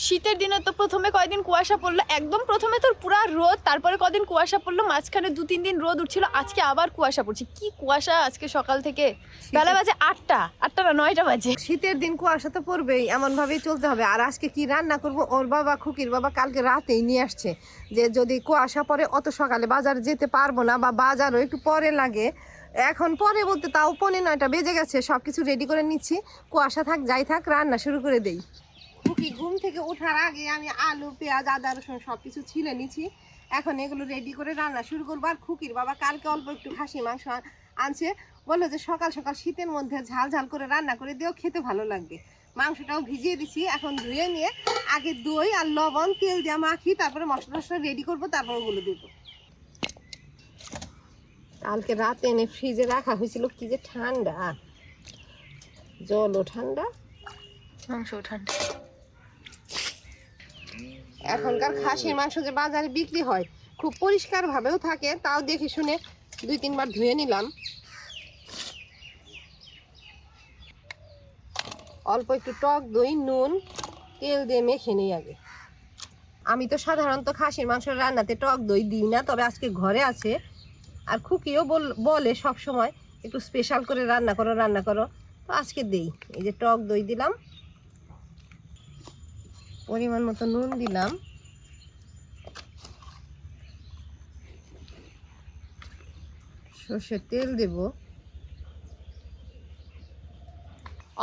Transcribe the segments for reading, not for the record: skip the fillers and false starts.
শীতের দিনে তো প্রথমে কয়দিন কুয়াশা পড়লো, একদম প্রথমে তোর পুরা রোদ, তারপরে কদিন কুয়াশা পড়লো, মাঝখানে 2-3 দিন রোদ উঠছিল, আজকে আবার কুয়াশা পড়ছে। কি কুয়াশা আজকে সকাল থেকে। বেলা বাজে 8টা না 9টা বাজে। শীতের দিন কুয়াশা তো পড়বেই, এমন ভাবেই চলতে হবে। আর আজকে কি রান্না করব, ওর বাবা খুকির বাবা কালকে রাতেই নিয়ে আসছে যে যদি কুয়াশা পড়ে অত সকালে বাজার যেতে পারবো না, বা বাজারও একটু পরে লাগে। এখন পরে বলতে তাও 9:15 বেজে গেছে, সব কিছু রেডি করে নিচ্ছি। কুয়াশা থাক যাই থাক, রান্না শুরু করে দেই। খুকি ঘুম থেকে ওঠার আগে আমি আলু পেঁয়াজ আদা রসুন সব কিছু ছিলে নিচ্ছি। এখন এগুলো রেডি করে রান্না শুরু করবো। আর খুকির বাবা কালকে অল্প একটু খাসি মাংস আনছে, বললো যে সকাল সকাল শীতের মধ্যে ঝাল ঝাল করে রান্না করে দিও, খেতে ভালো লাগবে। মাংসটাও ভিজিয়ে দিছি, এখন ধুয়ে নিয়ে আগে দই আর লবণ তেল দিয়ে মাখি, তারপরে মশলা টশলা রেডি করবো, তারপর ওগুলো দেবো। কালকে রাতে এনে ফ্রিজে রাখা হয়েছিল, কি যে ঠান্ডা, জলও ঠান্ডা, মাংসও ঠান্ডা। এখনকার খাসির মাংস যে বাজারে বিক্রি হয় খুব পরিষ্কার ভাবেও থাকে, তাও দেখে শুনে 2-3 বার ধুয়ে নিলাম। অল্প একটু টক দই নুন তেল দিয়ে মেখে নিই আগে। আমি তো সাধারণত খাসির মাংস রান্নাতে টক দই দিই না, তবে আজকে ঘরে আছে। আর খুকিও বলে সব সময় একটু স্পেশাল করে রান্না করো, তো আজকে দেই। এই যে টক দই দিলাম, পরিমাণ মতো নুন দিলাম, সর্ষের তেল দেব।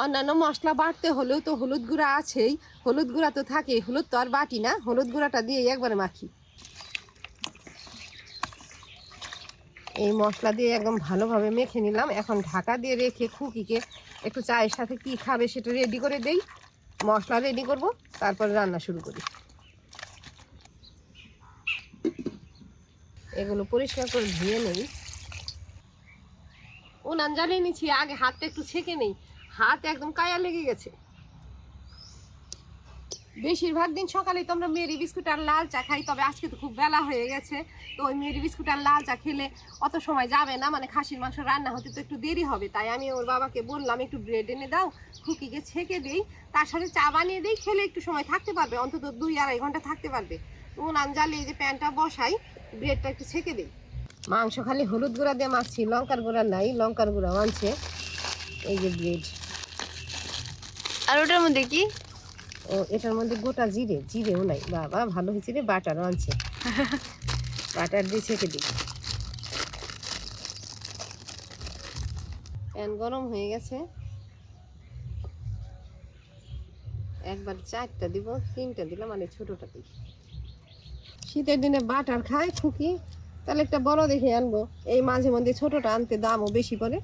অন্যান্য মশলা বাটতে হলেও তো হলুদ গুঁড়া আছেই, হলুদ গুঁড়া তো থাকেই, হলুদ তো আর বাটি না, হলুদ গুঁড়াটা দিয়ে একবারে মাখি। এই মশলা দিয়ে একদম ভালোভাবে মেখে নিলাম। এখন ঢাকা দিয়ে রেখে খুকিকে একটু চায়ের সাথে কি খাবে সেটা রেডি করে দেই। মশলা রেডি করব, তারপর রান্না শুরু করি। এগুলো পরিষ্কার করে ধুয়ে নেই। উনান জ্বালিয়ে নিচ্ছি, আগে হাতটা একটু ছেঁকে নেই, হাত একদম কায়া লেগে গেছে। বেশিরভাগ দিন সকালে তো আমরা মেরি বিস্কুট আর লাল চা খাই, তবে আজকে তো খুব বেলা হয়ে গেছে, তো ওই মেরি বিস্কুট আর লাল চা খেলে অত সময় যাবে না, মানে খাসির মাংস রান্না হতে তো একটু দেরি হবে। তাই আমি ওর বাবাকে বললাম একটু ব্রেড এনে দাও, খুকিকে ছেঁকে দেই, তার সাথে চা বানিয়ে দিই, খেলে একটু সময় থাকতে পারবে, অন্তত 2-2.5 ঘন্টা থাকতে পারবে। উনান জ্বালিয়ে যে প্যানটা বসাই, ব্রেডটা একটু ছেঁকে দিই। মাংস খালি হলুদ গুঁড়া দিয়ে মাখছি, লঙ্কার গুঁড়া নাই, লঙ্কার গুঁড়া আনছে। এই যে ব্রেড। আর ওটার মধ্যে কি? ও এটার মধ্যে গোটা জিরেও নাই। বাবা ভালো হয়েছে রে, বাটারও আনছে। বাটার দিয়ে ছেঁকে দিই। প্যান গরম হয়ে গেছে, একবার 4টা দিব, 3টা দিলাম, মানে ছোটটা দিই। শীতের দিনে বাটার খায় খুকি, তাহলে একটা বড় দেখে আনবো। এই মাঝে মধ্যে ছোটটা আনতে দামও বেশি পড়ে।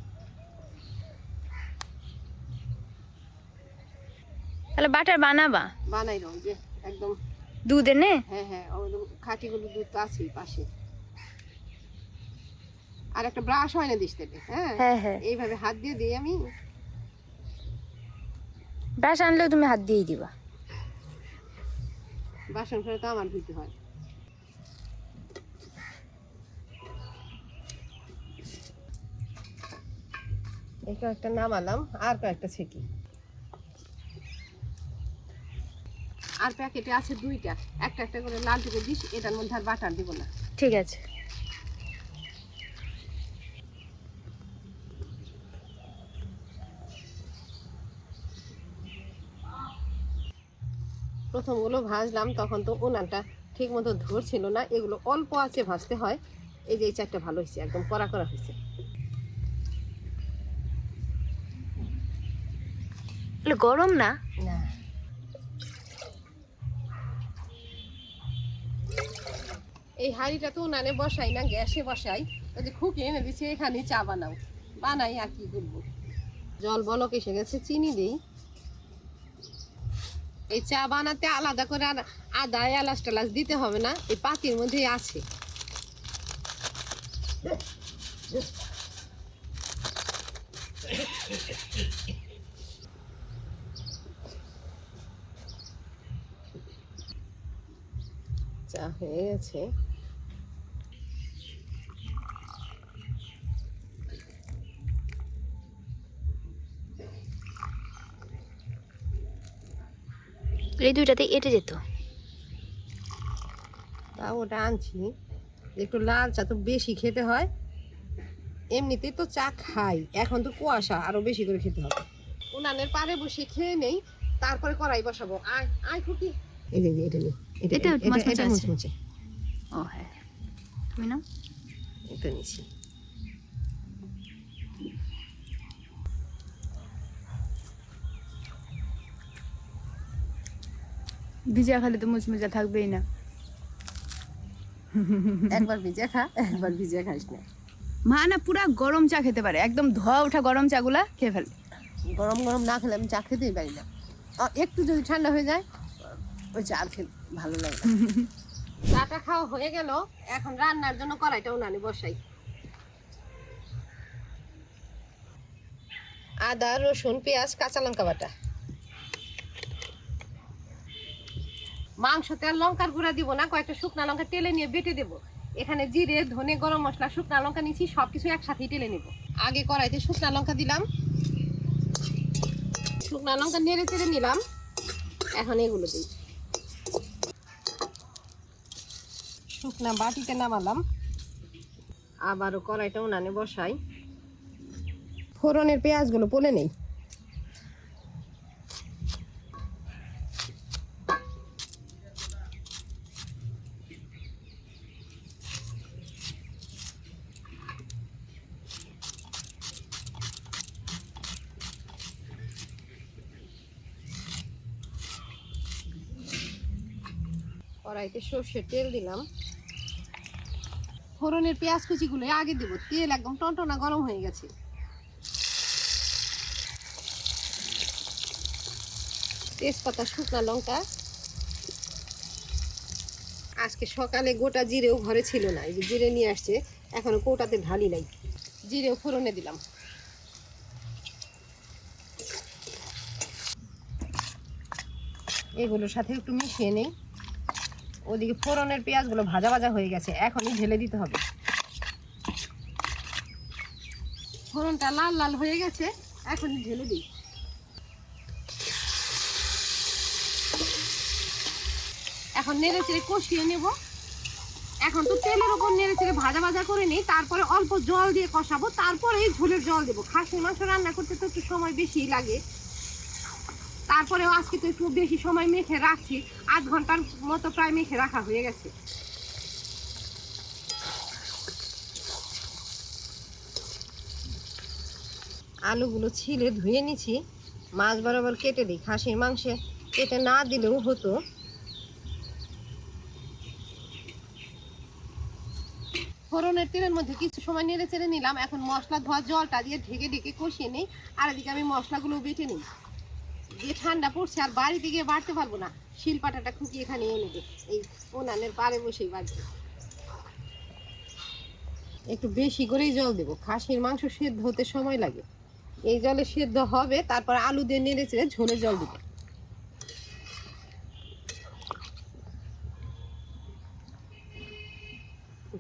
তাহলে বাটার বানাবা? বানাই রো, যে একদম দুধ এনে? হ্যাঁ খাঁটিগুলো দুধ তো আছেই পাশে। আর একটা ব্রাশ হয় না দিস তেলে, হ্যাঁ এইভাবে হাত দিয়ে দিই আমি। ব্রাশ আনলেও তুমি হাত দিয়েই দিবা? বাসন করে তো আমার ধুতে হয়। এই কয়েকটা নামালাম, আর কয়েকটা ছেঁকি। আর প্যাকেটে আছে 2টা, একটা একটা করে লাল টুকু দিস, এটার মধ্যে আর বাটার দিব না। ঠিক আছে। প্রথমগুলো ভাজলাম, তখন তো উনানটা ঠিক মতো ধরছিল না, এগুলো অল্প আছে ভাজতে হয়। এই যে এই 4টা ভালো হয়েছে, একদম কড়া করা হয়েছে। গরম না? না, এই হাঁড়িটা তো উনানে বসাই না, গ্যাসে বসাই। ওই যে খুকি এনে দিচ্ছে, এখানে চা বানাই আর কি করবো। জল বলক এসে গেছে, চিনি দেই। এই চা বানাতে আলাদা করে আর আদা এলাচ টেলাচ দিতে হবে না, এই পাতির মধ্যেই আছে। চা হয়ে গেছে। এই দুইটাতে এটে যেত। তা ওটা আনছি, একটু লাল চা তো বেশি খেতে হয়, এমনিতেই তো চা খাই, এখন তো কুয়াশা আরো বেশি করে খেতে হবে। উনানের পারে বসে খেয়ে নেই, তারপরে কড়াই বসাবো। আয় আয় খুকি, এই যে এটা নি, এটা এটা মুচমুচে। ও হ্যাঁ, তুমি না এটা নিছি। ভিজা খালে তো মুচমুচা থাকবেই না। একবার ভিজে খা, একবার ভিজে খাইস না। মা না পুরা গরম চা খেতে পারে, একদম ধোয়া ওঠা গরম চাগুলা খেয়ে ফেলে। গরম গরম না খেলে আমি চা খেতেই পারি না। একটু যদি ঠান্ডা হয়ে যায় ওই চা আর খেতে ভালো লাগে না। চাটা খাওয়া হয়ে গেল, এখন রান্নার জন্য কড়াইটা উনানে বসাই। আদা, রসুন, পেঁয়াজ, কাঁচা লঙ্কা বাটা। মাংসতে আর লঙ্কার গুঁড়া দিব না, কয়েকটা শুকনা লঙ্কা তেলে নিয়ে বেটে দেবো। এখানে জিরে, ধনে, গরম মশলা, শুকনা লঙ্কা নিয়েছি, সবকিছু একসাথেই তেলে নেব। আগে কড়াইতে শুকনা লঙ্কা দিলাম, শুকনা লঙ্কা নেড়ে চেড়ে নিলাম। এখন এগুলো দিই, শুকনা বাটিতে নামালাম। আবারও কড়াইটা উনানে বসাই। ফোড়নের পেঁয়াজগুলো পলে নেই। কড়াইতে সর্ষের তেল দিলাম। ফোড়নের পেঁয়াজ কুচিগুলো আগে দেবো, তেল একদম টনটনা গরম হয়ে গেছে। তেজপাতা, শুকনা লঙ্কা। আজকে সকালে গোটা জিরেও ঘরে ছিল না, এই যে জিরে নিয়ে আসছে, এখনো কৌটাতে ঢালি নাই। জিরেও ফোড়নে দিলাম। এগুলোর সাথে একটু মিশিয়ে নেই। ওদিকে ফোড়নের পেঁয়াজগুলো ভাজা ভাজা হয়ে গেছে, এখনই ঢেলে দিতে হবে। ফোড়নটা লাল লাল হয়ে গেছে, এখনই ঢেলে দিই। এখন নেড়ে চেড়ে কষিয়ে নেব। এখন তো তেলের উপর নেড়ে চেড়ে ভাজা ভাজা করে নিই, তারপরে অল্প জল দিয়ে কষাবো, তারপরে এই ঝোলের জল দেবো। খাসির মাংস রান্না করতে তো একটু সময় বেশি লাগে, তারপরেও আজকে তো একটু বেশি সময় মেখে রাখছি, 8 ঘন্টার মতো প্রায় মেখে রাখা হয়ে গেছে। আলুগুলো ছিলে ধুয়ে নিছি, মাছ বরাবর কেটে দিই। খাসির মাংসে কেটে না দিলেও হতো। ফোড়নের তেলের মধ্যে কিছু সময় নেড়ে চেড়ে নিলাম। এখন মশলা ধোয়া জলটা দিয়ে ঢেকে ঢেকে কষিয়ে নিই, আর এদিকে আমি মশলাগুলো বেটে নিই। যে ঠান্ডা পড়ছে আর বাড়িতে গিয়ে বাড়তে পারবো না, শিলপাটাটা খুকি এখানে এনে দে, এই উনানের পারে বসেই বাড়ছে। একটু বেশি করেই জল দেবো, খাসির মাংস সেদ্ধ হতে সময় লাগে। এই জলে সেদ্ধ হবে, তারপর আলু দিয়ে নেড়ে চেড়ে ঝোলে জল দিব।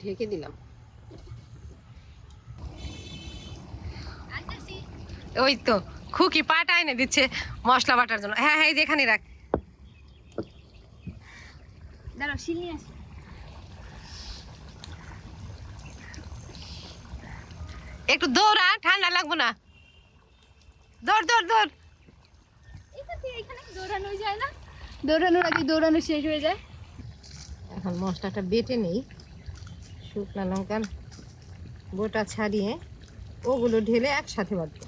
ঢেকে দিলাম। ওই তো খুকি পাটা এনে দিচ্ছে মশলা বাটার জন্য। হ্যাঁ হ্যাঁ, যেখানে রাখ। দাঁড়াও, শিল নিয়ে আসি। একটু দৌড়া, ঠান্ডা লাগবো না। দৌড় দৌড় দৌড়। এখানে দৌড়ানো যায় না, দৌড়ানোর আগে দৌড়ানো শেষ হয়ে যায়। এখন মশলাটা বেটে নেই, শুকনো লঙ্কার বোটা ছাড়িয়ে ওগুলো ঢেলে একসাথে বাটবো।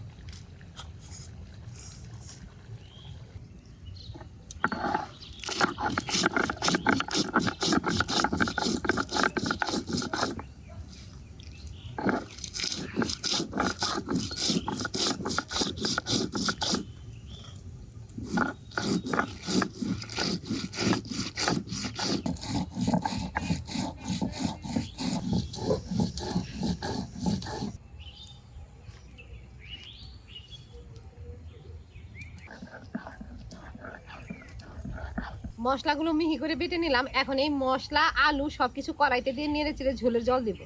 মশলাগুলো মিহি করে বেটে নিলাম। এখন এই মশলা, আলু সবকিছু কড়াইতে দিয়ে নেড়ে চেড়ে ঝোলের জল দেব।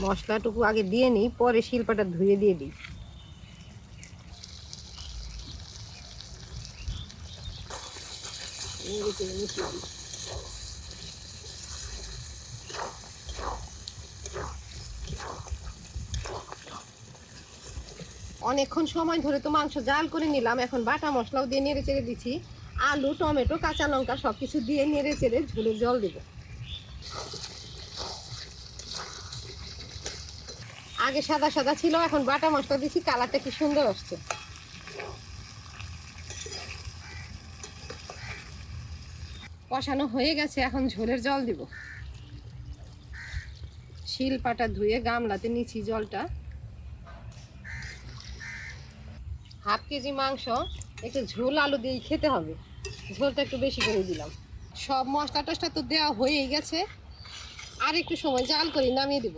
মশলাটুকু আগে দিয়ে নিই, পরে শিলপাটা ধুয়ে দিয়ে দিই। নেড়ে চেড়ে মিশিয়ে দিই। অনেকক্ষণ সময় ধরে তো মাংস জাল করে নিলাম, এখন বাটা মশলাও দিয়ে নেড়ে চেড়ে দিচ্ছি। আলু, টমেটো, কাঁচা লঙ্কা সবকিছু দিয়ে নেড়ে চেড়ে ঝোলের জল দেব। আগে সাদা সাদা ছিল, এখন বাটা মশলা দিচ্ছি, কালারটা কি সুন্দর আসছে। কষানো হয়ে গেছে, এখন ঝোলের জল দিব। শিল পাটা ধুয়ে গামলাতে নিচ্ছি জলটা। 1/2 কেজি মাংস, একটু ঝোল আলু দিয়ে খেতে হবে, ঝোলটা একটু বেশি করে দিলাম। সব মশলা টশলা তো দেওয়া হয়েই গেছে, আর একটু সময় জাল করে নামিয়ে দেব।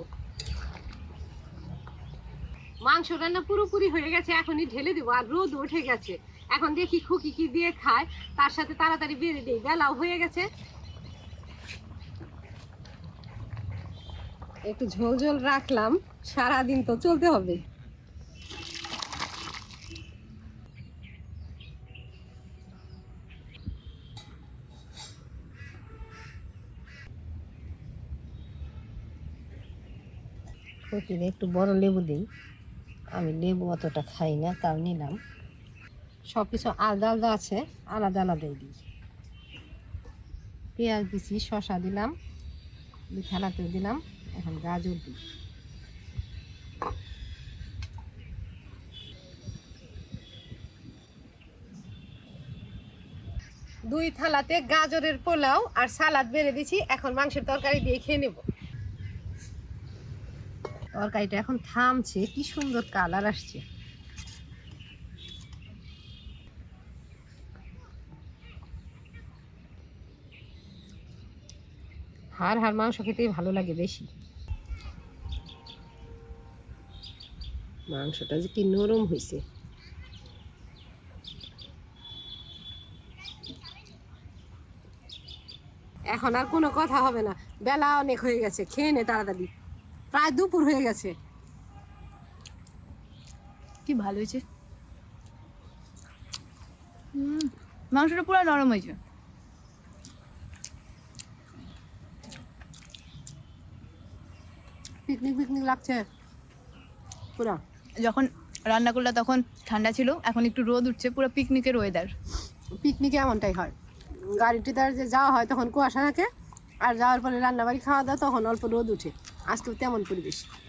মাংস রান্না পুরোপুরি হয়ে গেছে, এখনই ঢেলে দেবো। আর রোদ উঠে গেছে, এখন দেখি খুকি কি দিয়ে খায়, তার সাথে তাড়াতাড়ি বেড়ে দিই, বেলাও হয়ে গেছে। একটু ঝোল ঝোল রাখলাম, সারাদিন তো চলতে হবে। খুকিরে একটু বড় লেবু দিই, আমি লেবু অতটা খাই না, তাও নিলাম। সব কিছু আলাদা আলাদা আছে, আলাদা আলাদাই দিই। পেঁয়াজ দিছি, শসা দিলাম, থালাতেও দিলাম, এখন গাজর দিই। 2 থালাতে গাজরের পোলাও আর সালাদ বেড়ে দিছি, এখন মাংসের তরকারি দিয়ে খেয়ে নেব। তরকারিটা এখন থামছে, কি সুন্দর কালার আসছে। হাড় মাংস খেতেই ভালো লাগে বেশি। মাংসটা যে কি নরম হয়েছে। এখন আর কোনো কথা হবে না, বেলা অনেক হয়ে গেছে, খেয়ে নে তাড়াতাড়ি, প্রায় দুপুর হয়ে গেছে। কি ভালো হয়েছে, মাংসটা পুরো নরম হয়েছে। পিকনিক পিকনিক লাগছে পুরা। যখন রান্না করলে তখন ঠান্ডা ছিল, এখন একটু রোদ উঠছে, পুরো পিকনিকের ওয়েদার। পিকনিকে এমনটাই হয়, গাড়িটি দ্বারা যে যাওয়া হয় তখন কুয়াশা থাকে, আর যাওয়ার পরে রান্নাবাড়ি খাওয়া দাওয়া তখন অল্প রোদ উঠে। আজকেও তেমন পরিবেশ।